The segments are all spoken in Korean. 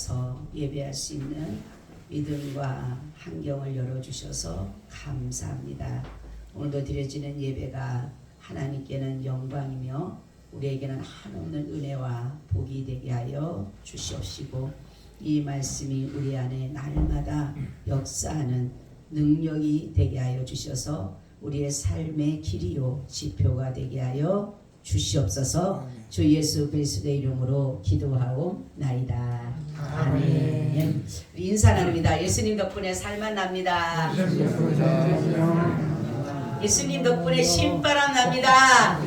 나와서 예배할 수 있는 믿음과 환경을 열어주셔서 감사합니다. 오늘도 드려지는 예배가 하나님께는 영광이며 우리에게는 한없는 은혜와 복이 되게 하여 주시옵시고, 이 말씀이 우리 안에 날마다 역사하는 능력이 되게 하여 주셔서 우리의 삶의 길이요 지표가 되게 하여 주시옵소서. 주 예수 그리스도의 이름으로 기도하옵나이다. 아멘. 인사 나눕니다. 예수님 덕분에 살만 납니다. 예수님 덕분에 신바람 납니다.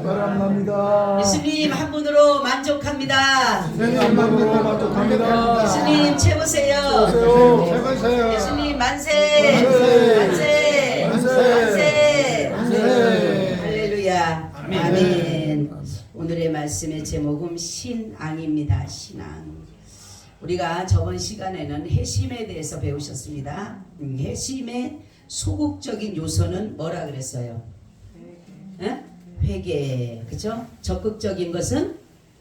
바람 납니다. 예수님 한 분으로 만족합니다. 한 분으로 만족합니다. 예수님 최고세요. 최고세요. 예수님 만세. 만세. 만세. 할렐루야. 아멘. 오늘의 말씀의 제목은 신앙입니다. 신앙. 우리가 저번 시간에는 회심에 대해서 배우셨습니다. 회심의 소극적인 요소는 뭐라 그랬어요? 회개. 그죠? 적극적인 것은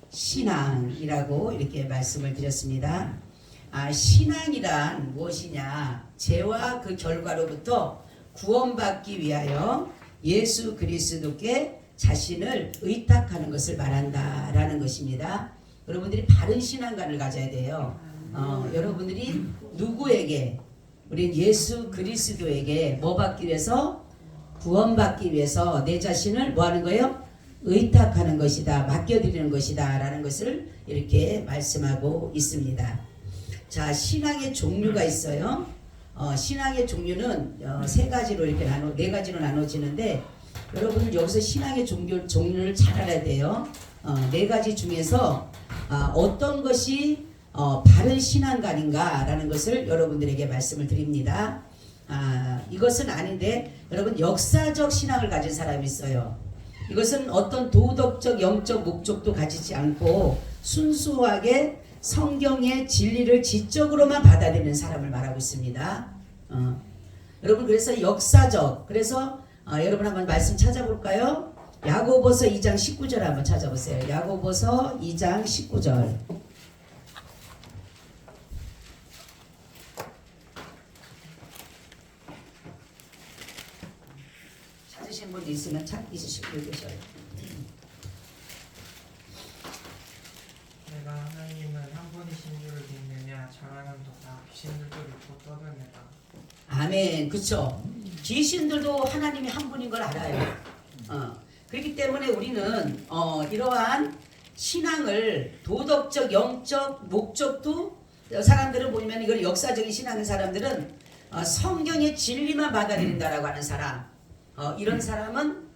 신앙이라고 이렇게 말씀을 드렸습니다. 신앙이란 무엇이냐? 죄와 그 결과로부터 구원받기 위하여 예수 그리스도께 자신을 의탁하는 것을 말한다라는 것입니다. 여러분들이 바른 신앙관을 가져야 돼요. 여러분들이 누구에게? 우린 예수 그리스도에게 뭐 받기 위해서? 구원받기 위해서 내 자신을 뭐 하는 거예요? 의탁하는 것이다. 맡겨드리는 것이다. 라는 것을 이렇게 말씀하고 있습니다. 자, 신앙의 종류가 있어요. 신앙의 종류는 네 가지로 나눠지는데, 여러분은 여기서 신앙의 종류를 잘 알아야 돼요. 네 가지 중에서 어떤 것이 바른 신앙관인가 라는 것을 여러분들에게 말씀을 드립니다. 이것은 아닌데, 여러분 역사적 신앙을 가진 사람이 있어요. 이것은 어떤 도덕적 영적 목적도 가지지 않고 순수하게 성경의 진리를 지적으로만 받아들이는 사람을 말하고 있습니다. 여러분 그래서 역사적, 그래서 여러분 한번 말씀 찾아볼까요? 야고보서 2장 19절 한번 찾아보세요. 야고보서 2장 19절. 찾으신 분 있으면 있으시고 계셔요. 내가 하나님은 한 분이신 줄을 믿느냐? 잘하는도다. 귀신들도 믿고 떠드느라. 아멘. 그쵸? 귀신들도 하나님이 한 분인 걸 알아요. 그렇기 때문에 우리는 이러한 신앙을 도덕적 영적 목적도, 사람들은 보면 이걸 역사적인 신앙인 사람들은 성경의 진리만 받아들인다라고 하는 사람, 이런 사람은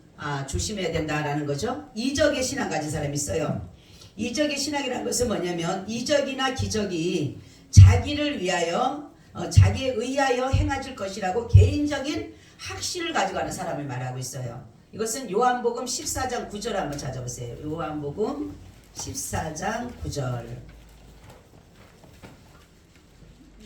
조심해야 된다라는 거죠. 이적의 신앙 가진 사람이 있어요. 이적의 신앙이라는 것은 뭐냐면, 이적이나 기적이 자기를 위하여 자기에 의하여 행해질 것이라고 개인적인 확신을 가지고 가는 사람을 말하고 있어요. 이것은 요한복음 14장 9절 한번 찾아보세요. 요한복음 14장 9절.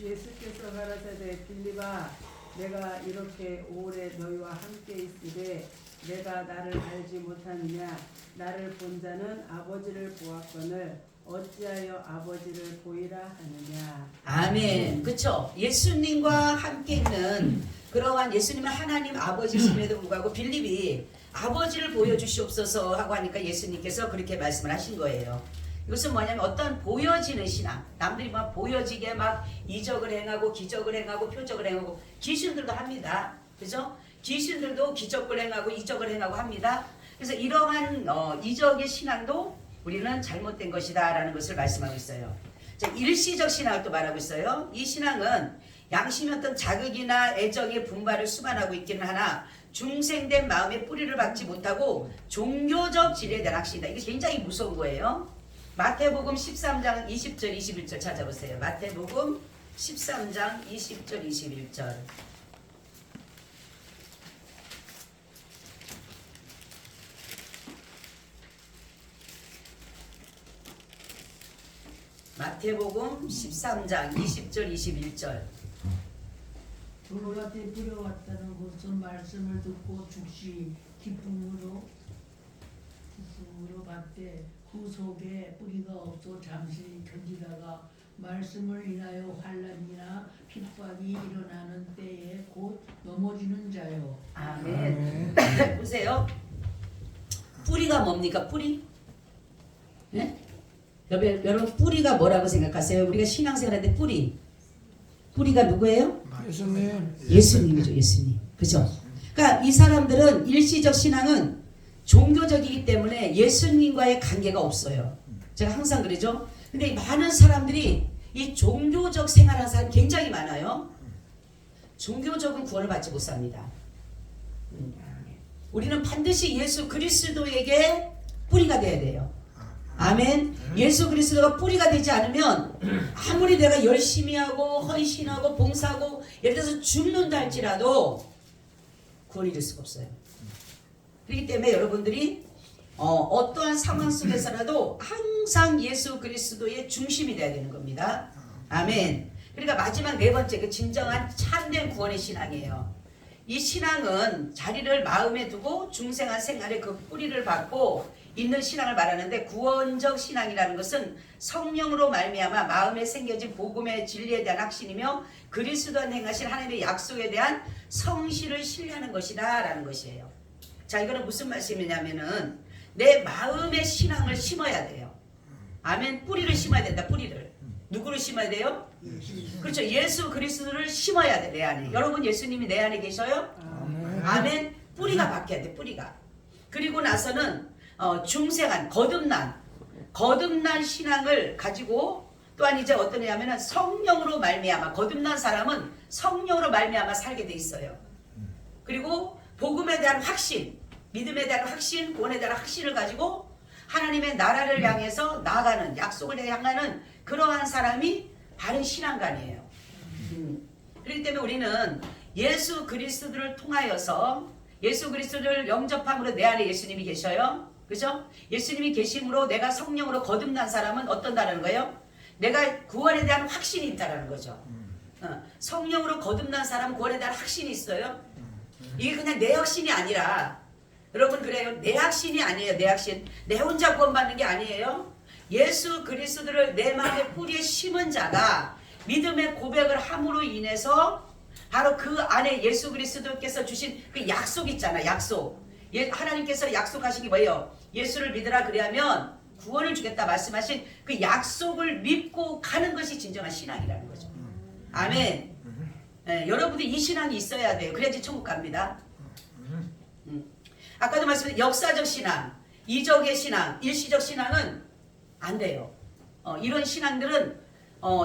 예수께서 가라사대 빌립아, 내가 이렇게 오래 너희와 함께 있으되 내가 나를 알지 못하느냐? 나를 본 자는 아버지를 보았거늘 어찌하여 아버지를 보이라 하느냐? 아멘. 그쵸? 예수님과 함께 있는 그러한, 예수님은 하나님 아버지심에도 불구하고 빌립이 아버지를 보여주시옵소서 하고 하니까 예수님께서 그렇게 말씀을 하신 거예요. 이것은 뭐냐면 어떤 보여지는 신앙, 남들이 막 보여지게 막 이적을 행하고 기적을 행하고 표적을 행하고, 귀신들도 합니다. 그죠? 귀신들도 기적을 행하고 이적을 행하고 합니다. 그래서 이러한 이적의 신앙도 우리는 잘못된 것이다 라는 것을 말씀하고 있어요. 자, 일시적 신앙을 또 말하고 있어요. 이 신앙은 양심의 어떤 자극이나 애정의 분발을 수반하고 있기는 하나 중생된 마음의 뿌리를 박지 못하고 종교적 진리에 대한 확신이다. 이게 굉장히 무서운 거예요. 마태복음 13장 20절 21절 찾아보세요. 마태복음 13장 20절 21절. 마태복음 13장 20절 21절. 돌로밭에 뿌려왔다는 것은 말씀을 듣고 즉시 기쁨으로 받되 그 속에 뿌리가 없어 잠시 견디다가 말씀을 인하여 환난이나 핍박이 일어나는 때에 곧 넘어지는 자요. 아멘. 보세요. 뿌리가 뭡니까? 뿌리? 예? 여러분 뿌리가 뭐라고 생각하세요? 우리가 신앙생활할 때 뿌리가 누구예요? 예수님. 예수님이죠. 예수님. 그죠? 그러니까 이 사람들은 일시적 신앙은 종교적이기 때문에 예수님과의 관계가 없어요. 제가 항상 그러죠. 근데 많은 사람들이 이 종교적 생활하는 사람 굉장히 많아요. 종교적인 구원을 받지 못합니다. 우리는 반드시 예수 그리스도에게 뿌리가 돼야 돼요. 아멘. 예수 그리스도가 뿌리가 되지 않으면 아무리 내가 열심히 하고 헌신하고 봉사하고 예를 들어서 죽는다 할지라도 구원이 될 수가 없어요. 그렇기 때문에 여러분들이 어떠한 상황 속에서라도 항상 예수 그리스도의 중심이 돼야 되는 겁니다. 아멘. 그러니까 마지막 네 번째 그 진정한 참된 구원의 신앙이에요. 이 신앙은 자리를 마음에 두고 중생한 생활의 그 뿌리를 받고 있는 신앙을 말하는데, 구원적 신앙이라는 것은 성령으로 말미암아 마음에 생겨진 복음의 진리에 대한 확신이며 그리스도 안에 행하신 하나님의 약속에 대한 성실을 신뢰하는 것이다 라는 것이에요. 자, 이거는 무슨 말씀이냐면은 내 마음의 신앙을 심어야 돼요. 아멘. 뿌리를 심어야 된다. 뿌리를. 누구를 심어야 돼요? 그렇죠. 예수 그리스도를 심어야 돼. 내 안에. 여러분 예수님이 내 안에 계셔요? 아멘. 뿌리가 박혀야 돼. 뿌리가. 그리고 나서는 중생한 거듭난 신앙을 가지고, 또한 이제 어떠냐면은 성령으로 말미암아, 거듭난 사람은 성령으로 말미암아 살게 돼 있어요. 그리고 복음에 대한 확신, 믿음에 대한 확신, 구원에 대한 확신을 가지고 하나님의 나라를 향해서 나아가는, 약속을 향하는 그러한 사람이 바른 신앙관이에요. 그렇기 때문에 우리는 예수 그리스도를 통하여서, 예수 그리스도를 영접함으로 내 안에 예수님이 계셔요. 그죠? 예수님이 계심으로 내가 성령으로 거듭난 사람은 어떤다는 거예요? 내가 구원에 대한 확신이 있다는 거죠. 성령으로 거듭난 사람은 구원에 대한 확신이 있어요. 이게 그냥 내 확신이 아니라, 여러분 그래요. 내 확신이 아니에요. 내 확신. 내 혼자 구원받는 게 아니에요. 예수 그리스도를 내 마음의 뿌리에 심은 자가 믿음의 고백을 함으로 인해서 바로 그 안에 예수 그리스도께서 주신 그 약속 있잖아. 약속. 하나님께서 약속하신 게 뭐예요? 예수를 믿으라 그리하면 구원을 주겠다 말씀하신 그 약속을 믿고 가는 것이 진정한 신앙이라는 거죠. 아멘. 여러분들 이 신앙이 있어야 돼요. 그래야지 천국 갑니다. 아까도 말씀드린 역사적 신앙, 이적의 신앙, 일시적 신앙은 안 돼요. 이런 신앙들은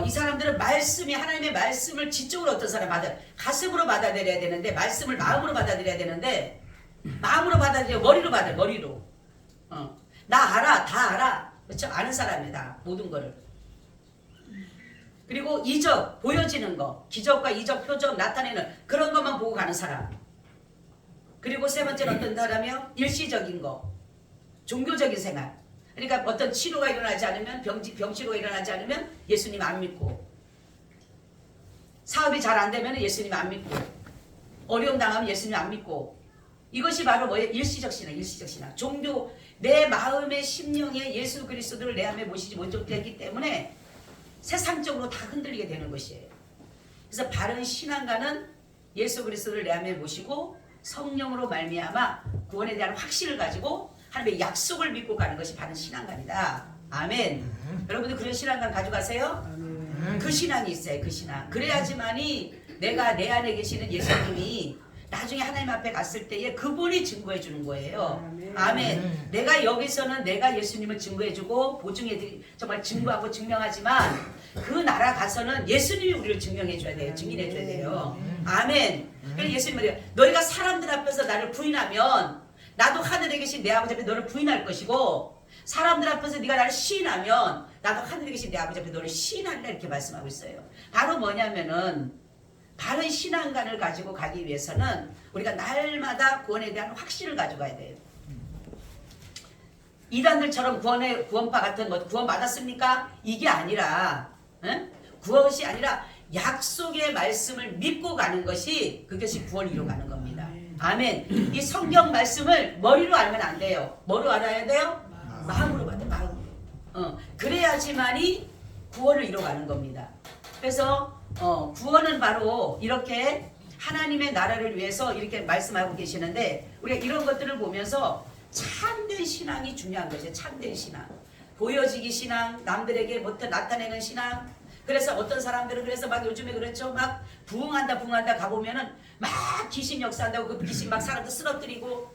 이 사람들은 말씀이, 하나님의 말씀을 지적으로 어떤 사람 가슴으로 받아들여야 되는데, 말씀을 마음으로 받아들여야 되는데, 마음으로 받아들여, 머리로 받아요. 머리로. 나 알아, 다 알아. 그렇죠? 아는 사람이다. 모든 거를. 그리고 이적, 보여지는 거, 기적과 이적, 표적, 나타내는 그런 것만 보고 가는 사람. 그리고 세 번째는 어떤 사람이요? 일시적인 거, 종교적인 생활. 그러니까 어떤 치료가 일어나지 않으면, 병치료가 일어나지 않으면 예수님 안 믿고, 사업이 잘 안 되면 예수님 안 믿고, 어려움 당하면 예수님 안 믿고. 이것이 바로 뭐예요? 일시적 신앙, 일시적 신앙. 종교, 내 마음의 심령에 예수 그리스도를 내 안에 모시지 못했기 때문에 세상적으로 다 흔들리게 되는 것이에요. 그래서 바른 신앙가는 예수 그리스도를 내 안에 모시고 성령으로 말미암아 구원에 대한 확신을 가지고 하나님의 약속을 믿고 가는 것이 바른 신앙가이다. 아멘. 여러분들 그런 신앙관 가져가세요? 그 신앙이 있어요. 그 신앙. 그래야지만이 내가 내 안에 계시는 예수님이 나중에 하나님 앞에 갔을 때에 그분이 증거해 주는 거예요. 아멘. 내가 여기서는 내가 예수님을 증거해주고 정말 증거하고 증명하지만 그 나라 가서는 예수님이 우리를 증명해 줘야 돼요. 증인해 줘야 돼요. 아멘. 그래서 예수님 말이에요. 너희가 사람들 앞에서 나를 부인하면 나도 하늘에 계신 내 아버지 앞에 너를 부인할 것이고, 사람들 앞에서 네가 나를 시인하면 나도 하늘에 계신 내 아버지 앞에 너를 시인하리라, 이렇게 말씀하고 있어요. 바로 뭐냐면은 바른 신앙관을 가지고 가기 위해서는 우리가 날마다 구원에 대한 확신을 가져가야 돼요. 이단들처럼 구원파 같은 것, 구원 받았습니까? 이게 아니라, 구원이 아니라 약속의 말씀을 믿고 가는 것이, 그것이 구원을 이루어가는 겁니다. 아멘. 이 성경 말씀을 머리로 알면 안 돼요. 뭐로 알아야 돼요? 마음으로 받아요. 마음으로. 그래야지만이 구원을 이뤄가는 겁니다. 그래서 구원은 바로 이렇게 하나님의 나라를 위해서 이렇게 말씀하고 계시는데 우리가 이런 것들을 보면서 참된 신앙이 중요한 거죠. 참된 신앙. 보여지기 신앙, 남들에게 뭐든 나타내는 신앙. 그래서 어떤 사람들은 그래서 막 요즘에 그렇죠. 막 부흥한다 가보면은 막 귀신 역사한다고 그 귀신 막 사람들 쓰러뜨리고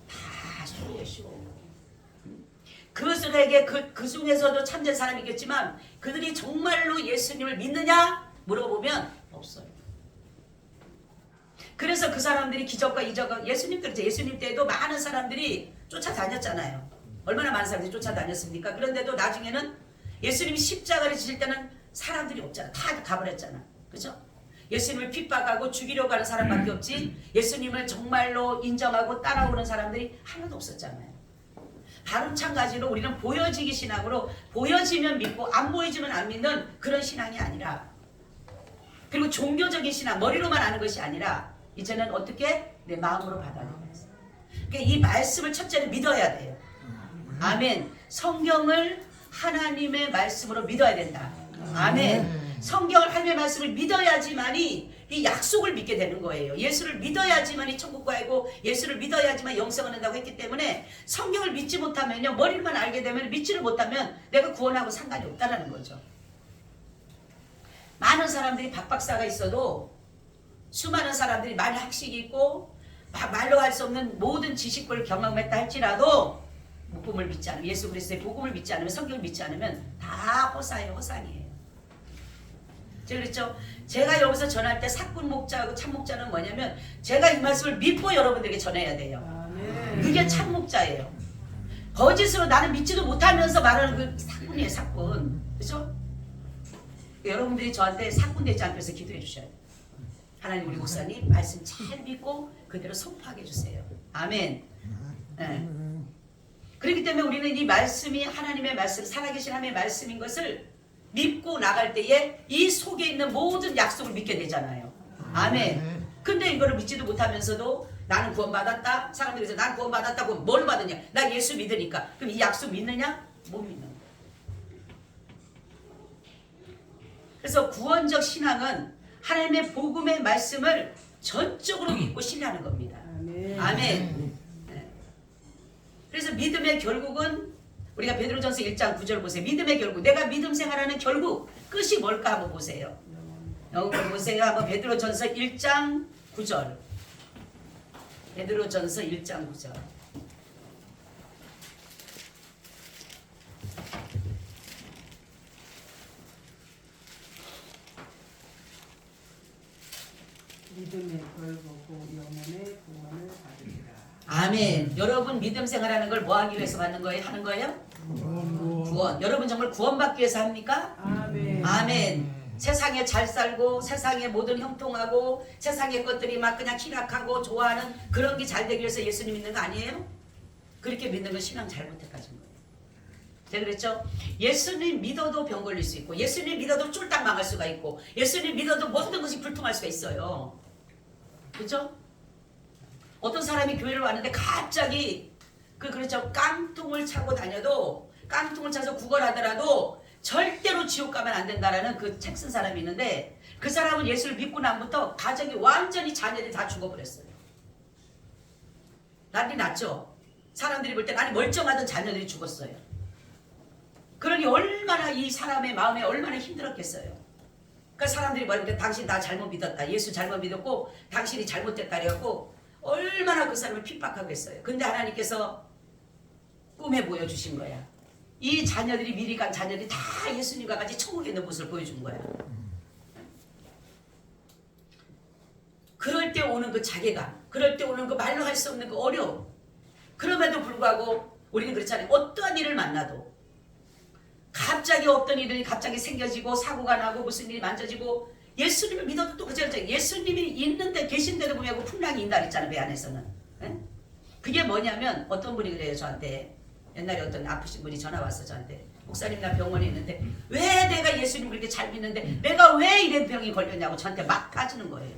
다 소리예쇼. 그들에게 그 중에서도 참된 사람이 있겠지만 그들이 정말로 예수님을 믿느냐 물어보면 없어요. 그래서 그 사람들이 기적과 이적과 예수님 그렇죠. 예수님 때도 많은 사람들이 쫓아다녔잖아요. 얼마나 많은 사람들이 쫓아다녔습니까? 그런데도 나중에는 예수님이 십자가를 지실 때는 사람들이 없잖아. 다 가버렸잖아. 그죠? 예수님을 핍박하고 죽이려고 하는 사람밖에 없지 예수님을 정말로 인정하고 따라오는 사람들이 하나도 없었잖아요. 바로 마찬가지로 우리는 보여지기 신앙으로 보여지면 믿고 안 보여지면 안 믿는 그런 신앙이 아니라 그리고 종교적인 신앙 머리로만 아는 것이 아니라 이제는 어떻게 내 마음으로 받아들여야 돼요. 그러니까 이 말씀을 첫째는 믿어야 돼요. 아멘. 성경을 하나님의 말씀으로 믿어야 된다. 아멘. 성경을 하나님의 말씀을 믿어야지만이 이 약속을 믿게 되는 거예요. 예수를 믿어야지만이 천국 가고 예수를 믿어야지만 영생을 한다고 했기 때문에 성경을 믿지 못하면요 머리만 알게 되면 믿지를 못하면 내가 구원하고 상관이 없다는 거죠. 많은 사람들이 박박사가 있어도 수많은 사람들이 많은 학식이 있고 말로 할 수 없는 모든 지식을 경험했다 할지라도 복음을 믿지 않으면 예수 그리스도의 복음을 믿지 않으면 성경을 믿지 않으면 다 허사예요. 허상이에요. 제가 그랬죠. 제가 여기서 전할 때 사꾼 목자하고 참 목자는 뭐냐면 제가 이 말씀을 믿고 여러분들에게 전해야 돼요. 아멘. 그게 참 목자예요. 거짓으로 나는 믿지도 못하면서 말하는 그 사꾼이에요. 사꾼. 그렇죠? 여러분들이 저한테 사꾼 되지 않기 위해서 기도해 주셔야 돼요. 하나님 우리 목사님 말씀 잘 믿고 그대로 선포하게 해주세요. 아멘. 네. 그렇기 때문에 우리는 이 말씀이 하나님의 말씀 살아계신 하나님의 말씀인 것을 믿고 나갈 때에 이 속에 있는 모든 약속을 믿게 되잖아요. 아멘. 근데 이거를 믿지도 못하면서도 나는 구원받았다. 사람들이 난 구원받았다고 뭘 받느냐? 나 예수 믿으니까. 그럼 이 약속 믿느냐? 못 믿는 거예요. 그래서 구원적 신앙은 하나님의 복음의 말씀을 전적으로 믿고 신뢰하는 겁니다. 아멘. 아멘. 네. 그래서 믿음의 결국은 우리가 베드로전서 1장 9절 보세요. 믿음의 결국. 내가 믿음 생활하는 결국 끝이 뭘까 한번 보세요. 여기 보세요. 한번 베드로전서 1장 9절. 베드로전서 1장 9절. 믿음의 결과고 영혼의 구원을 받으리라. 아멘. 여러분 믿음 생활하는 걸 뭐 하기 위해서 받는 거예요? 하는 거예요? 구원. 여러분 정말 구원받기 위해서 합니까? 아멘. 아멘. 세상에 잘 살고 세상에 모든 형통하고 세상의 것들이 막 그냥 희락하고 좋아하는 그런 게 잘 되기 위해서 예수님 믿는 거 아니에요? 그렇게 믿는 건 신앙 잘못해 가진 거예요. 제가 그랬죠? 예수님 믿어도 병 걸릴 수 있고 예수님 믿어도 쫄딱 망할 수가 있고 예수님 믿어도 모든 것이 불통할 수가 있어요. 그렇죠? 어떤 사람이 교회를 왔는데 갑자기 그렇죠? 깡통을 차고 다녀도 깡통을 차서 구걸하더라도 절대로 지옥 가면 안 된다라는 그 책 쓴 사람이 있는데 그 사람은 예수를 믿고 난부터 가정이 완전히 자녀들이 다 죽어버렸어요. 난리 났죠? 사람들이 볼 때 난리 멀쩡하던 자녀들이 죽었어요. 그러니 얼마나 이 사람의 마음에 얼마나 힘들었겠어요. 그러니까 사람들이 뭐냐면 당신 나 잘못 믿었다. 예수 잘못 믿었고 당신이 잘못됐다 그래갖고 얼마나 그 사람을 핍박하고 했어요. 근데 하나님께서 꿈에 보여주신 거야. 이 자녀들이 미리 간 자녀들이 다 예수님과 같이 천국에 있는 모습을 보여준 거야. 그럴 때 오는 그 자괴감, 그럴 때 오는 그 말로 할 수 없는 그 어려움. 그럼에도 불구하고 우리는 그렇잖아요. 어떠한 일을 만나도 갑자기 없던 일이 갑자기 생겨지고 사고가 나고 무슨 일이 만져지고 예수님을 믿어도 또 그죠. 예수님이 있는데 계신데도 불구하고 풍랑이 인다 그랬잖아요. 배 안에서는. 네? 그게 뭐냐면 어떤 분이 그래요. 저한테. 옛날에 어떤 아프신 분이 전화 왔어. 저한테. 목사님 나 병원에 있는데 왜 내가 예수님 그렇게 잘 믿는데 내가 왜 이런 병이 걸렸냐고 저한테 막 따지는 거예요.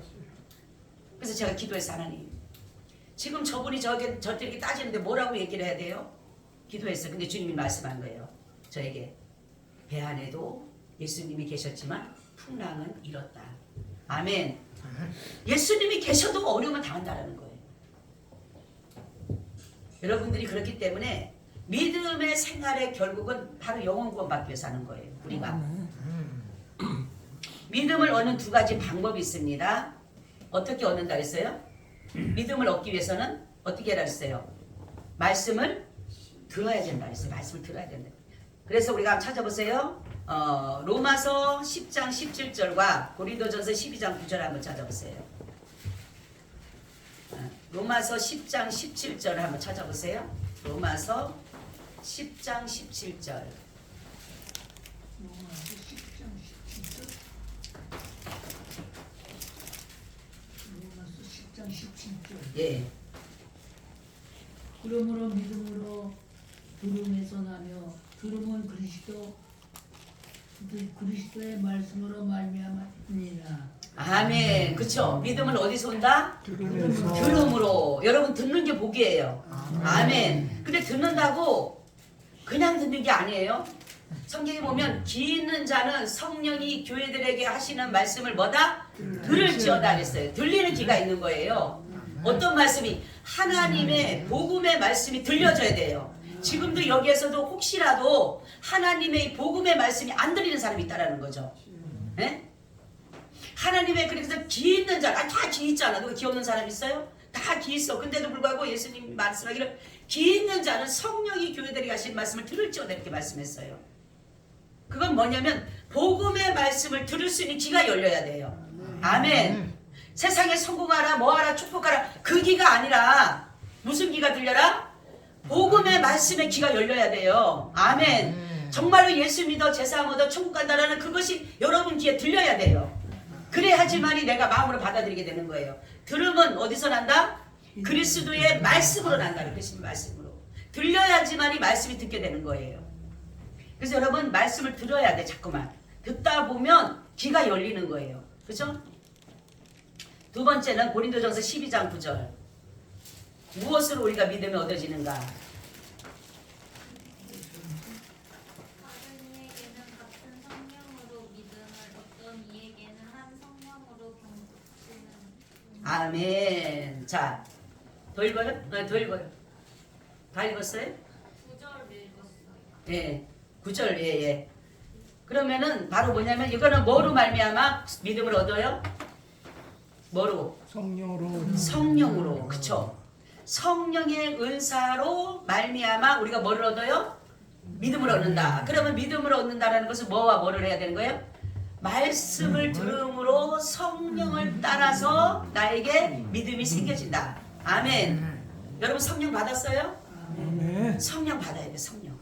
그래서 제가 기도해서 하나님 지금 저분이 저들에게 따지는데 뭐라고 얘기를 해야 돼요? 기도했어요. 근데 주님이 말씀한 거예요. 저에게 배 안에도 예수님이 계셨지만 풍랑은 일었다. 아멘. 예수님이 계셔도 어려움을 당한다라는 거예요. 여러분들이 그렇기 때문에 믿음의 생활의 결국은 바로 영혼 구원받기 위해서 하는 거예요. 우리가 믿음을 얻는 두 가지 방법이 있습니다. 어떻게 얻는다 그랬어요? 믿음을 얻기 위해서는 어떻게 하라 그랬어요? 말씀을 들어야 된다 그랬어요. 말씀을 들어야 된다. 그래서 우리가 한번 찾아보세요. 로마서 10장 17절과 고린도전서 12장 9절 한번 찾아보세요. 로마서 10장 17절을 한번 찾아보세요. 로마서 10장 17절. 로마서 10장 17절. 로마서 10장 17절. 예. 그러므로 믿음으로 들음에서 나며 들음은 그리스도의 말씀으로 말미암았느니라. 아멘. 그쵸? 믿음은 어디서 온다? 들으면서 들음으로. 여러분 듣는 게 복이에요. 아멘. 근데 듣는다고 그냥 듣는 게 아니에요. 성경에 보면 귀 있는 자는 성령이 교회들에게 하시는 말씀을 뭐다? 들을지어다 그랬어요. 들리는 귀가 있는 거예요. 어떤 말씀이? 하나님의 복음의 말씀이 들려져야 돼요. 지금도 여기에서도 혹시라도 하나님의 복음의 말씀이 안 들리는 사람이 있다라는 거죠. 네? 하나님의 그래서 귀 있는 자, 다 귀 있잖아. 누가 귀 없는 사람 있어요? 다 귀 있어. 근데도 불구하고 예수님이 말씀하기를 귀 있는 자는 성령이 교회들이 하신 말씀을 들을지어다 이렇게 말씀했어요. 그건 뭐냐면 복음의 말씀을 들을 수 있는 귀가 열려야 돼요. 아멘. 세상에 성공하라, 뭐하라, 축복하라 그 귀가 아니라 무슨 귀가 들려라? 복음의 말씀에 귀가 열려야 돼요. 아멘. 정말로 예수 믿어 제사 얻어 천국 간다라는 그것이 여러분 귀에 들려야 돼요. 그래야지만이 내가 마음으로 받아들이게 되는 거예요. 들음은 어디서 난다? 그리스도의 말씀으로 난다. 그리스도의 말씀으로. 들려야지만이 말씀이 듣게 되는 거예요. 그래서 여러분 말씀을 들어야 돼. 자꾸만. 듣다 보면 귀가 열리는 거예요. 그렇죠? 두 번째는 고린도전서 12장 9절. 무엇으로 우리가 믿음이 얻어지는가? 다른 이에게는 같은 성령으로 믿음을, 어떤 이에게는 한 성령으로 병치는. 아멘. 자, 더 읽어요? 네, 더 읽어요. 다 읽었어요? 9절 읽었어요. 예. 9절, 예, 예. 그러면은 바로 뭐냐면 이거는 뭐로 말미암아 믿음을 얻어요? 뭐로? 성령으로 성령으로. 그쵸? 성령의 은사로 말미암아 우리가 뭐를 얻어요? 믿음을 얻는다. 그러면 믿음을 얻는다라는 것은 뭐와 뭐를 해야 되는 거예요? 말씀을 들음으로 성령을 따라서 나에게 믿음이 생겨진다. 아멘. 여러분 성령 받았어요? 아멘. 성령 받아야 돼. 성령.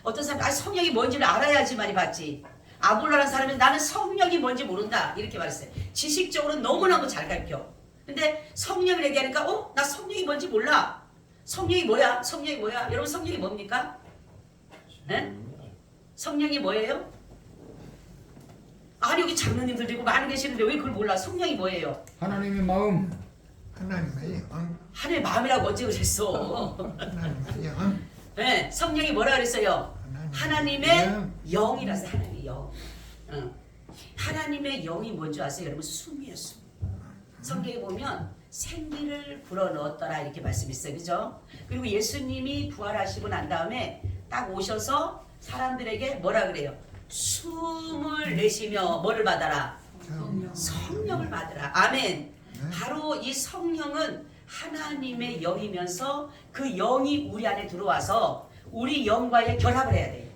어떤 사람 성령이 뭔지를 알아야지만이 받지. 아볼라라는 사람은 나는 성령이 뭔지 모른다 이렇게 말했어요. 지식적으로 너무너무 잘 가르쳐. 근데 성령을 얘기하니까 나 성령이 뭔지 몰라. 성령이 뭐야? 성령이 뭐야? 여러분 성령이 뭡니까? 네? 성령이 뭐예요? 아니 여기 장로님들도 있고 많이 계시는데 왜 그걸 몰라? 성령이 뭐예요? 하나님의 마음. 하나님의 영, 하나님의 마음이라고 언제 그랬어? 하나님의 영, 네, 성령이 뭐라 그랬어요? 하나님의 영이라서 하나님의 영. 하나님의 영이 뭔지 아세요? 여러분 숨이에요. 숨. 성경에 보면 생기를 불어넣었더라 이렇게 말씀있어요. 그죠? 그리고 예수님이 부활하시고 난 다음에 딱 오셔서 사람들에게 뭐라 그래요? 숨을 내쉬며 뭐를 받아라? 성령을 받으라. 아멘. 바로 이 성령은 하나님의 영이면서 그 영이 우리 안에 들어와서 우리 영과의 결합을 해야 돼요.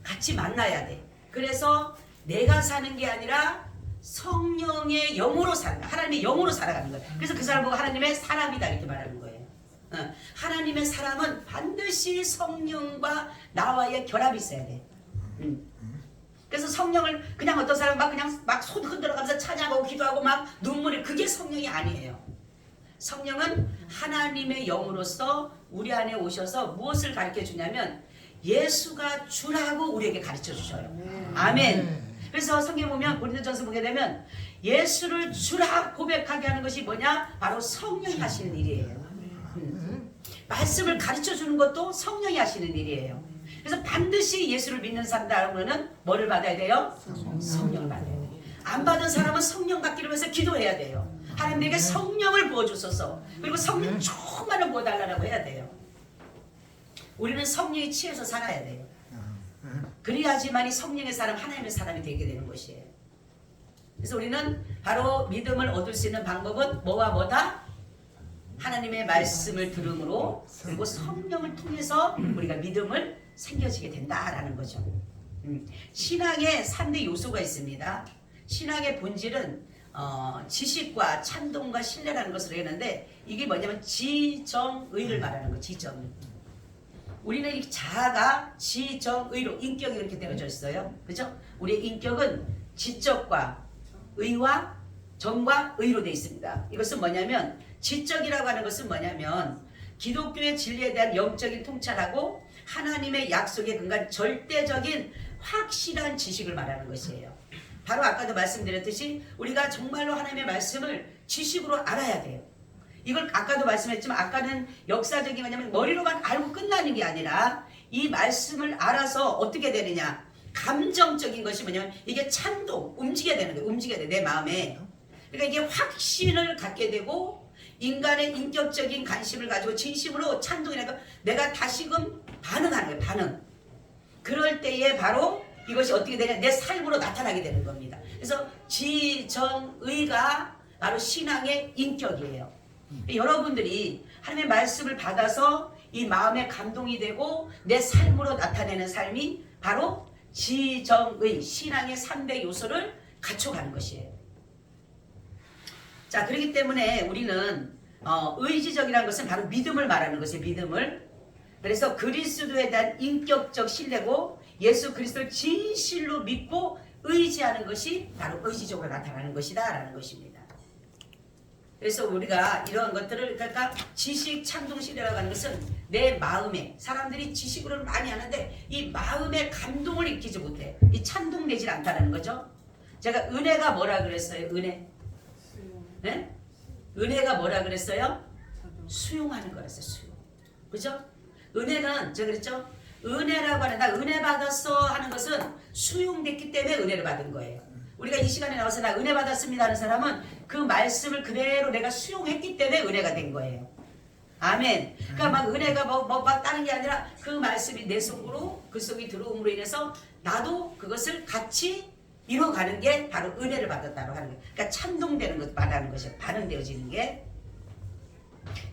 같이 만나야 돼. 그래서 내가 사는 게 아니라 성령의 영으로 사는 거야. 하나님의 영으로 살아가는 거야. 그래서 그 사람 보고 하나님의 사람이다 이렇게 말하는 거예요. 하나님의 사람은 반드시 성령과 나와의 결합이 있어야 돼. 그래서 성령을 그냥 어떤 사람은 막 손 흔들어가면서 찬양하고 기도하고 막 눈물이 그게 성령이 아니에요. 성령은 하나님의 영으로서 우리 안에 오셔서 무엇을 가르쳐 주냐면 예수가 주라고 우리에게 가르쳐 주셔요. 아멘. 그래서 성경에 보면 고린도전서 보게 되면 예수를 주라 고백하게 하는 것이 뭐냐? 바로 성령이 하시는 일이에요. 말씀을 가르쳐 주는 것도 성령이 하시는 일이에요. 그래서 반드시 예수를 믿는 사람은 뭐를 받아야 돼요? 성령을 받아야 돼요. 안 받은 사람은 성령 받기를 위해서 기도해야 돼요. 하나님에게 성령을 부어주소서. 그리고 성령 충만을 부어달라고 해야 돼요. 우리는 성령에 취해서 살아야 돼요. 그래야지만이 성령의 사람, 하나님의 사람이 되게 되는 것이에요. 그래서 우리는 바로 믿음을 얻을 수 있는 방법은 뭐와 뭐다? 하나님의 말씀을 들음으로 그리고 성령을 통해서 우리가 믿음을 생겨지게 된다라는 거죠. 신앙에 3대 요소가 있습니다. 신앙의 본질은 지식과 찬동과 신뢰라는 것을 했는데 이게 뭐냐면 지정의를 말하는 거예요. 지정의. 우리는 이 자아가 지정의로 인격이 이렇게 되어져 있어요. 그죠? 우리의 인격은 지적과 의와 정과 의로 되어 있습니다. 이것은 뭐냐면 지적이라고 하는 것은 뭐냐면 기독교의 진리에 대한 영적인 통찰하고 하나님의 약속에 근거한 절대적인 확실한 지식을 말하는 것이에요. 바로 아까도 말씀드렸듯이 우리가 정말로 하나님의 말씀을 지식으로 알아야 돼요. 이걸 아까도 말씀했지만 아까는 역사적인 거냐면 머리로만 알고 끝나는 게 아니라 이 말씀을 알아서 어떻게 되느냐 감정적인 것이 뭐냐면 이게 찬동 움직여야 되는 거예요. 움직여야 돼 내 마음에. 그러니까 이게 확신을 갖게 되고 인간의 인격적인 관심을 가지고 진심으로 찬동이라니까 내가 다시금 반응하는 거예요. 반응. 그럴 때에 바로 이것이 어떻게 되냐 내 삶으로 나타나게 되는 겁니다. 그래서 지정의가 바로 신앙의 인격이에요. 여러분들이 하나님의 말씀을 받아서 이 마음에 감동이 되고 내 삶으로 나타내는 삶이 바로 지정의 신앙의 3대 요소를 갖춰가는 것이에요. 자, 그렇기 때문에 우리는 의지적이라는 것은 바로 믿음을 말하는 것이에요. 믿음을. 그래서 그리스도에 대한 인격적 신뢰고 예수 그리스도를 진실로 믿고 의지하는 것이 바로 의지적으로 나타나는 것이다 라는 것입니다. 그래서 우리가 이런 것들을 그러니까 지식 찬동신이라고 하는 것은 내 마음에 사람들이 지식으로는 많이 하는데 이 마음에 감동을 일으키지 못해. 이 찬동되질 않다는 거죠. 제가 은혜가 뭐라 그랬어요? 은혜. 네? 은혜가 뭐라 그랬어요? 수용하는 거랬어요. 수용. 그죠? 은혜는 제가 그랬죠? 은혜라고 하는 나 은혜 받았어 하는 것은 수용됐기 때문에 은혜를 받은 거예요. 우리가 이 시간에 나와서 나 은혜 받았습니다 하는 사람은 그 말씀을 그대로 내가 수용했기 때문에 은혜가 된 거예요. 아멘. 그러니까 막 은혜가 막 다른 게 아니라 그 말씀이 내 속으로 그 속이 들어옴으로 인해서 나도 그것을 같이 이뤄가는 게 바로 은혜를 받았다고 하는 거예요. 그러니까 찬동되는 것 말하는 것이에요. 반응되어지는 게.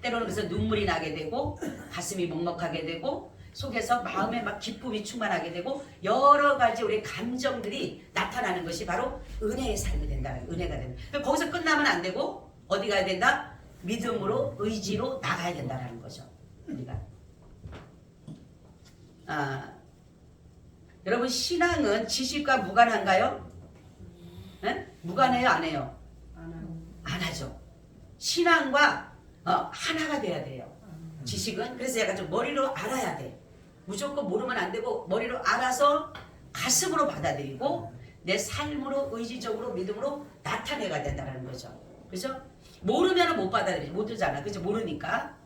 때로는 그래서 눈물이 나게 되고 가슴이 먹먹하게 되고 속에서 마음에 막 기쁨이 충만하게 되고 여러 가지 우리 감정들이 나타나는 것이 바로 은혜의 삶이 된다는 은혜가 된다. 거기서 끝나면 안 되고 어디 가야 된다? 믿음으로 의지로 나가야 된다는 거죠. 우리가. 여러분 신앙은 지식과 무관한가요? 네? 무관해요? 안 해요? 안 하죠. 신앙과 하나가 돼야 돼요. 지식은 그래서 약간 좀 머리로 알아야 돼. 무조건 모르면 안 되고 머리로 알아서 가슴으로 받아들이고 내 삶으로 의지적으로 믿음으로 나타내야 된다는 거죠. 그죠? 모르면 못 받아들이지 못하잖아. 그죠? 모르니까.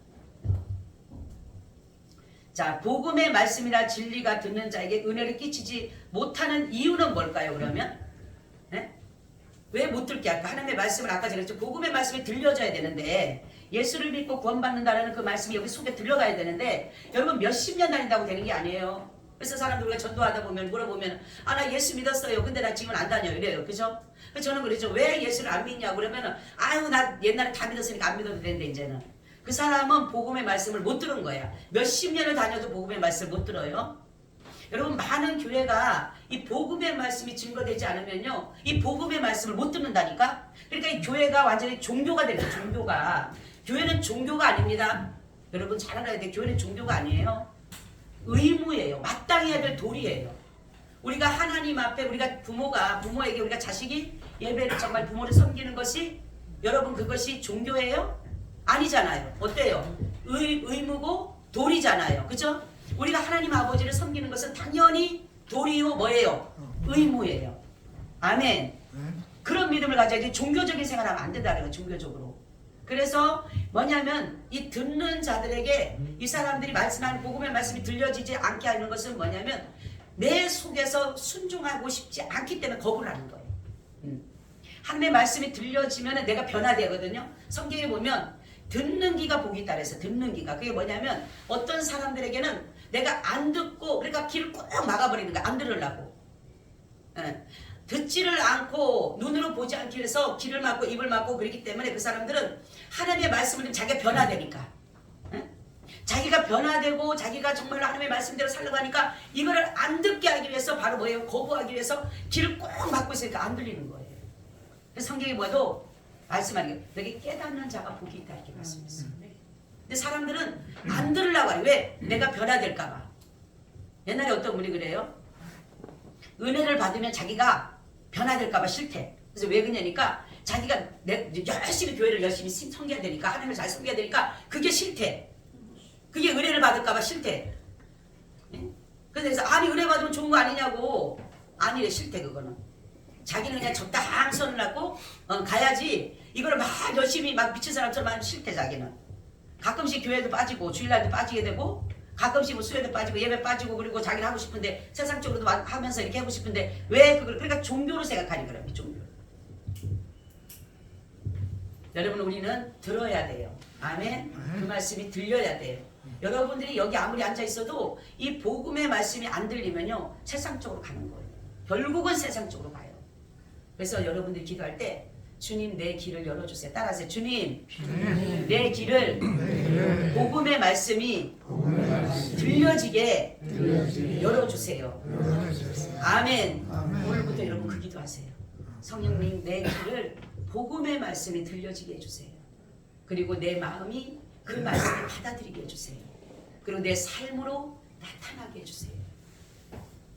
자, 복음의 말씀이나 진리가 듣는 자에게 은혜를 끼치지 못하는 이유는 뭘까요? 그러면 네? 왜 못 듣게 할까? 하나님의 말씀을 아까 제가 그랬죠. 복음의 말씀이 들려져야 되는데 예수를 믿고 구원받는다는 그 말씀이 여기 속에 들려가야 되는데 여러분 몇십 년 다닌다고 되는 게 아니에요. 그래서 사람들 우리가 전도하다 보면 물어보면 나 예수 믿었어요. 근데 나 지금은 안 다녀요. 이래요. 그죠? 그래서 저는 그러죠. 왜 예수를 안 믿냐고 그러면 나 옛날에 다 믿었으니까 안 믿어도 되는데 이제는. 그 사람은 복음의 말씀을 못 들은 거야. 몇십 년을 다녀도 복음의 말씀을 못 들어요. 여러분 많은 교회가 이 복음의 말씀이 증거되지 않으면요. 이 복음의 말씀을 못 듣는다니까. 그러니까 이 교회가 완전히 종교가 되는 거예요. 종교가. 교회는 종교가 아닙니다. 여러분 잘 알아야 돼. 교회는 종교가 아니에요. 의무예요. 마땅해야 될 도리예요. 우리가 하나님 앞에 우리가 부모에게 우리가 자식이 예배를 정말 부모를 섬기는 것이 여러분 그것이 종교예요? 아니잖아요. 어때요? 의무고 도리잖아요. 그죠? 우리가 하나님 아버지를 섬기는 것은 당연히 도리요 뭐예요? 의무예요. 아멘. 그런 믿음을 가져야지 종교적인 생활하면 안 된다는 거예요. 종교적으로. 그래서 뭐냐면 이 듣는 자들에게 이 사람들이 말씀하는 복음의 말씀이 들려지지 않게 하는 것은 뭐냐면 내 속에서 순종하고 싶지 않기 때문에 거부를 하는 거예요. 하나님의 말씀이 들려지면 내가 변화되거든요. 성경에 보면 듣는 귀가 복이 있다 그래서 듣는 귀가 그게 뭐냐면 어떤 사람들에게는 내가 안 듣고 그러니까 귀를 꼭 막아버리는 거야. 안 들으려고. 듣지를 않고 눈으로 보지 않기 위해서 귀를 막고 입을 막고 그렇기 때문에 그 사람들은 하나님의 말씀을 듣면 자기가 변화되니까 자기가 변화되고 자기가 정말로 하나님의 말씀대로 살려고 하니까 이거를 안 듣게 하기 위해서 바로 뭐예요? 거부하기 위해서 귀를 꼭 막고 있으니까 안 들리는 거예요. 그래서 성경이 뭐도 말씀하는 게 너에게 깨닫는 자가 복이 있다 이렇게 말씀했어요. 근데 사람들은 안 들으려고 해요. 왜? 내가 변화될까 봐. 옛날에 어떤 분이 그래요. 은혜를 받으면 자기가 변화될까 봐 싫대. 그래서 왜 그러냐니까 자기가 열심히 교회를 열심히 섬겨야 되니까 하나님을 잘 섬겨야 되니까 그게 싫대. 그게 은혜를 받을까 봐 싫대. 그래서 아니 은혜 받으면 좋은 거 아니냐고. 아니래 싫대 그거는. 자기는 그냥 적당히 선을 하고 가야지 이걸 막 열심히 막 미친 사람처럼 하면 싫대 자기는. 가끔씩 교회도 빠지고 주일날도 빠지게 되고 가끔씩 뭐 수요도 빠지고 예배 빠지고 그리고 자기는 하고 싶은데 세상적으로도 막 하면서 이렇게 하고 싶은데 왜 그걸 그러니까 종교로 생각하는 거라고 종교. 여러분 우리는 들어야 돼요. 아멘. 그 말씀이 들려야 돼요. 여러분들이 여기 아무리 앉아 있어도 이 복음의 말씀이 안 들리면요 세상적으로 가는 거예요. 결국은 세상적으로 가요. 그래서 여러분들이 기도할 때 주님 내 귀를 열어주세요. 따라하세요. 주님 내 귀를 복음의 말씀이 들려지게 열어주세요. 아멘. 오늘부터 여러분 그 기도하세요. 성령님 내 귀를 복음의 말씀이 들려지게 해주세요. 그리고 내 마음이 그 말씀을 받아들이게 해주세요. 그리고 내 삶으로 나타나게 해주세요.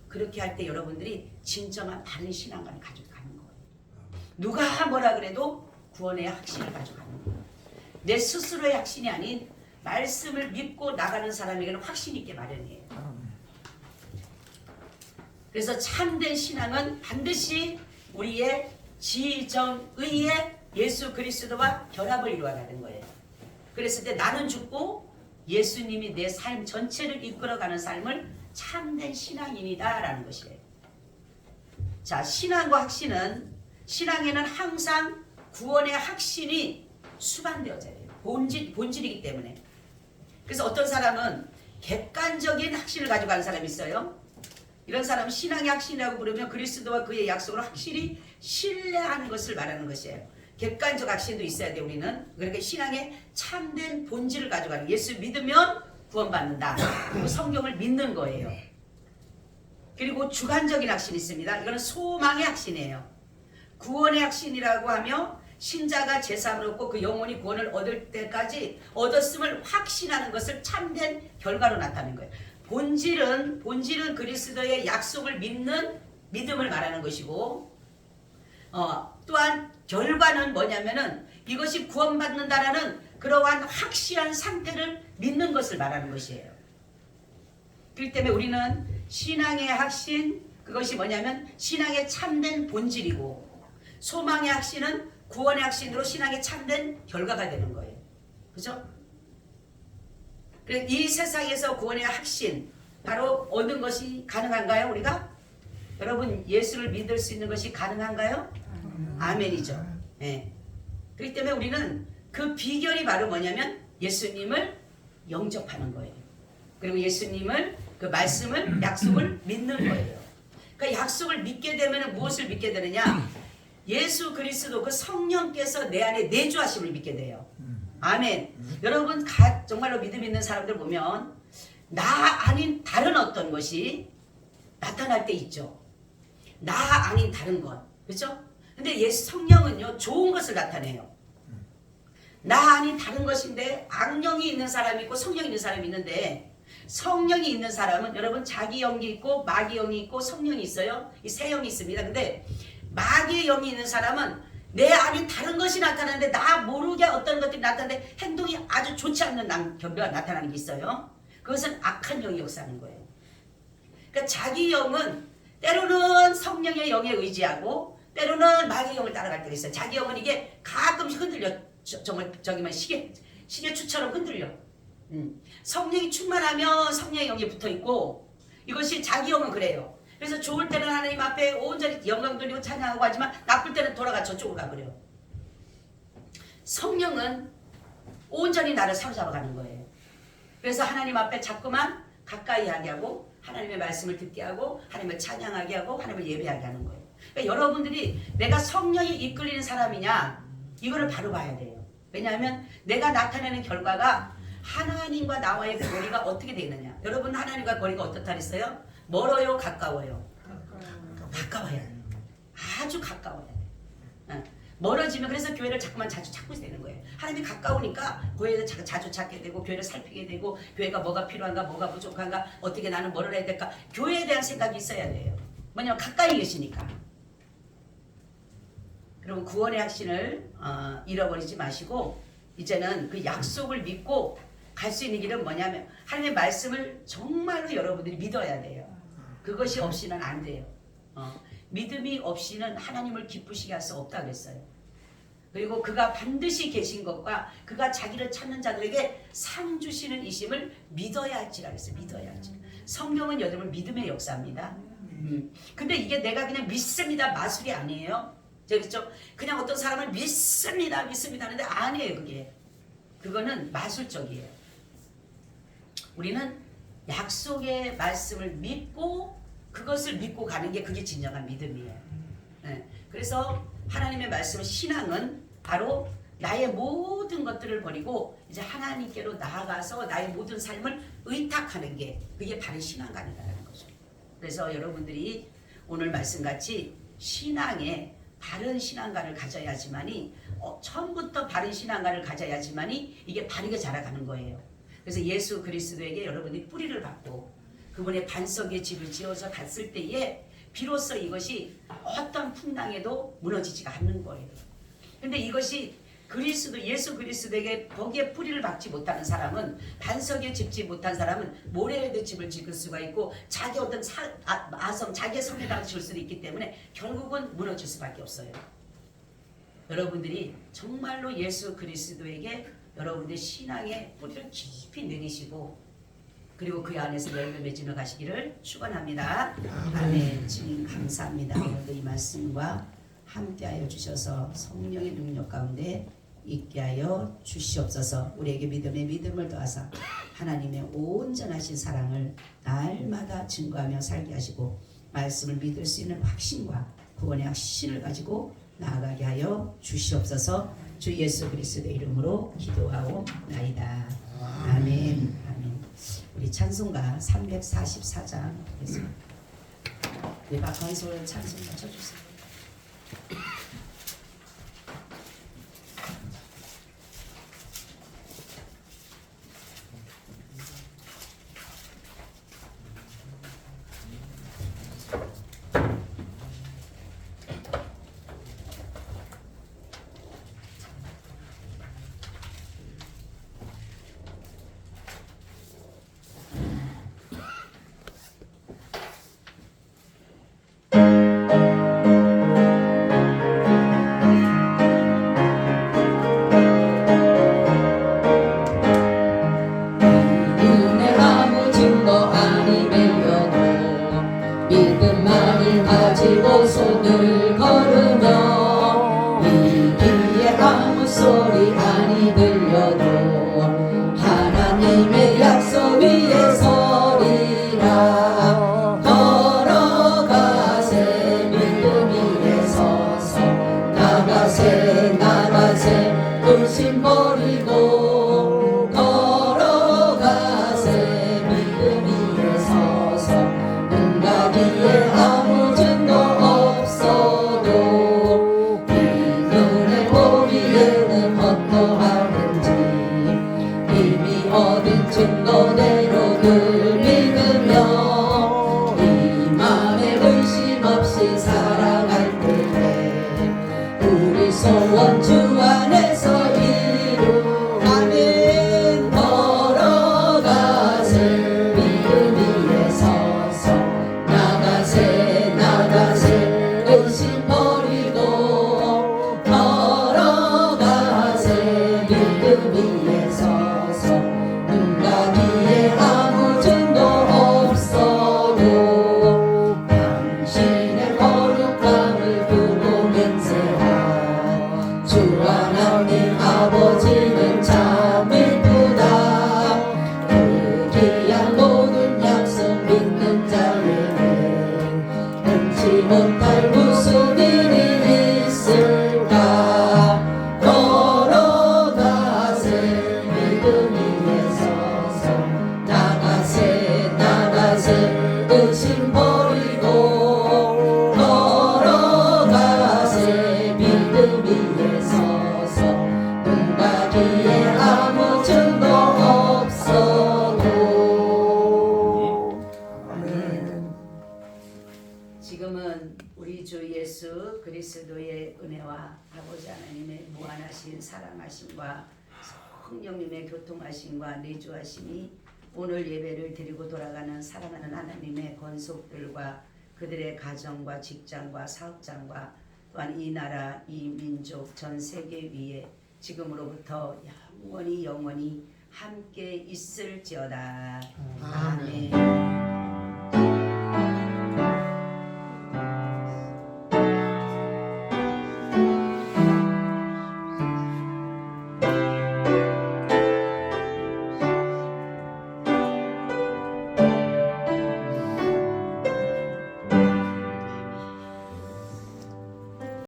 그렇게 할 때 여러분들이 진정한 바른 신앙관을 가져가는 거예요. 누가 뭐라 그래도 구원의 확신을 가져가는 거예요. 내 스스로의 확신이 아닌 말씀을 믿고 나가는 사람에게는 확신 있게 마련이에요. 그래서 참된 신앙은 반드시 우리의 지정의의 예수 그리스도와 결합을 이루어가는 거예요. 그랬을 때 나는 죽고 예수님이 내 삶 전체를 이끌어가는 삶을 참된 신앙인이다 라는 것이에요. 자, 신앙과 확신은 신앙에는 항상 구원의 확신이 수반되어져야 돼요. 본질이기 때문에. 그래서 어떤 사람은 객관적인 확신을 가지고 가는 사람이 있어요. 이런 사람은 신앙의 확신이라고 부르면 그리스도와 그의 약속을 확실히 신뢰하는 것을 말하는 것이에요. 객관적 확신도 있어야 돼 우리는. 그러니까 신앙의 참된 본질을 가져가는 예수 믿으면 구원받는다. 그리고 성경을 믿는 거예요. 그리고 주관적인 확신이 있습니다. 이거는 소망의 확신이에요. 구원의 확신이라고 하며 신자가 제3을 얻고 그 영혼이 구원을 얻을 때까지 얻었음을 확신하는 것을 참된 결과로 나타내는 거예요. 본질은 그리스도의 약속을 믿는 믿음을 말하는 것이고 또한 결과는 뭐냐면은 이것이 구원받는다라는 그러한 확실한 상태를 믿는 것을 말하는 것이에요. 그렇기 때문에 우리는 신앙의 확신 그것이 뭐냐면 신앙의 참된 본질이고 소망의 확신은 구원의 확신으로 신앙의 참된 결과가 되는 거예요. 그죠? 이 세상에서 구원의 확신 바로 얻는 것이 가능한가요? 우리가? 여러분 예수를 믿을 수 있는 것이 가능한가요? 아멘이죠. 네. 그렇기 때문에 우리는 그 비결이 바로 뭐냐면 예수님을 영접하는 거예요. 그리고 예수님을 그 말씀을 약속을 믿는 거예요. 그 약속을 믿게 되면 무엇을 믿게 되느냐? 예수 그리스도 그 성령께서 내 안에 내주하심을 믿게 돼요. 아멘. 여러분 정말로 믿음 있는 사람들 보면 나 아닌 다른 어떤 것이 나타날 때 있죠. 나 아닌 다른 것. 그렇죠? 근데 예수 성령은요 좋은 것을 나타내요. 나 아닌 다른 것인데 악령이 있는 사람이 있고 성령이 있는 사람이 있는데 성령이 있는 사람은 여러분 자기 영이 있고 마귀 영이 있고 성령이 있어요. 이 세 영이 있습니다. 근데 마귀의 영이 있는 사람은 내 안에 다른 것이 나타나는데 나 모르게 어떤 것들이 나타나는데 행동이 아주 좋지 않는 결과가 나타나는 게 있어요. 그것은 악한 영이 역사하는 거예요. 그러니까 자기 영은 때로는 성령의 영에 의지하고 때로는 마귀의 영을 따라갈 때가 있어요. 자기 영은 이게 가끔씩 흔들려 정말 저기만 시계추처럼 흔들려. 성령이 충만하면 성령의 영이 붙어있고 이것이 자기 영은 그래요. 그래서 좋을 때는 하나님 앞에 온전히 영광 돌리고 찬양하고 하지만 나쁠 때는 돌아가 저쪽으로 가버려요. 성령은 온전히 나를 사로잡아가는 거예요. 그래서 하나님 앞에 자꾸만 가까이 하게 하고 하나님의 말씀을 듣게 하고 하나님을 찬양하게 하고 하나님을 예배하게 하는 거예요. 그러니까 여러분들이 내가 성령이 이끌리는 사람이냐 이거를 바로 봐야 돼요. 왜냐하면 내가 나타내는 결과가 하나님과 나와의 거리가 어떻게 되느냐. 여러분 하나님과 거리가 어떻다 그랬어요? 멀어요? 가까워요? 가까워야 돼요. 아주 가까워야 돼요. 멀어지면 그래서 교회를 자꾸만 자주 찾고 되는 거예요. 하나님이 가까우니까 교회를 자주 찾게 되고 교회를 살피게 되고 교회가 뭐가 필요한가 뭐가 부족한가 어떻게 나는 뭘 해야 될까 교회에 대한 생각이 있어야 돼요. 뭐냐면 가까이 계시니까. 그럼 구원의 확신을 잃어버리지 마시고 이제는 그 약속을 믿고 갈 수 있는 길은 뭐냐면 하나님의 말씀을 정말로 여러분들이 믿어야 돼요. 그것이 없이는 안 돼요. 믿음이 없이는 하나님을 기쁘시게 할 수 없다 그랬어요. 그리고 그가 반드시 계신 것과 그가 자기를 찾는 자들에게 상 주시는 이심을 믿어야 할지라 그랬어요. 믿어야 할지. 성경은 여러분 믿음의 역사입니다. 근데 이게 내가 그냥 믿습니다 마술이 아니에요. 그렇죠? 그냥 어떤 사람을 믿습니다 하는데 아니에요. 그거는 마술적이에요. 우리는 약속의 말씀을 믿고 그것을 믿고 가는 게 그게 진정한 믿음이에요. 네. 그래서 하나님의 말씀 신앙은 바로 나의 모든 것들을 버리고 이제 하나님께로 나아가서 나의 모든 삶을 의탁하는 게 그게 바른 신앙관이라는 거죠. 그래서 여러분들이 오늘 말씀같이 신앙에 바른 신앙관을 가져야지만이 처음부터 바른 신앙관을 가져야지만이 이게 바르게 자라가는 거예요. 그래서 예수 그리스도에게 여러분이 뿌리를 받고 그분의 반석에 집을 지어서 갔을 때에 비로소 이것이 어떤 풍랑에도 무너지지가 않는 거예요. 근데 이것이 예수 그리스도에게 거기에 뿌리를 박지 못하는 사람은 반석에 집지 못한 사람은 모래에도 집을 짓을 수가 있고 자기 어떤 자기의 성에다가 지을 수도 있기 때문에 결국은 무너질 수밖에 없어요. 여러분들이 정말로 예수 그리스도에게 여러분들의 신앙의 뿌리를 깊이 내리시고 그리고 그 안에서 열매 맺으며 가시기를 축원합니다. 아멘. 주님 감사합니다. 오늘도 이 말씀과 함께하여 주셔서 성령의 능력 가운데 있게 하여 주시옵소서. 우리에게 믿음을 더하사 하나님의 온전하신 사랑을 날마다 증거하며 살게 하시고 말씀을 믿을 수 있는 확신과 구원의 확신을 가지고 나아가게 하여 주시옵소서. 주 예수 그리스도의 이름으로 기도하옵나이다. 아멘. 아멘. 우리 찬송가 344장 우리 박한솔 찬송가 쳐주세요. 손을 걸으며 이 길에 아무 소리 아니 들려도 하나님의 약속 위에 서리라. 걸어가세 믿음 위에 서서 나가세 의심 버리고 걸어가세 믿음 위에 서서 눈가기에 아무 증거 없어도 이 눈에 보기에는 어떠하는지 이미 얻은 증거대로를 믿으며 이 맘에 의심 없이 살아갈 때에 우리 소원 주 안에서 이루라면 걸어가세 믿음 위에 서서 나가세 의심 버리고 걸어가세 믿음 위에 서서 예수 그리스도의 은혜와 아버지 하나님의 무한하신 사랑하심과 성령님의 교통하심과 내주하심이 오늘 예배를 드리고 돌아가는 사랑하는 하나님의 권속들과 그들의 가정과 직장과 사업장과 또한 이 나라 이 민족 전 세계 위에 지금으로부터 영원히 함께 있을지어다. 아멘. 아멘.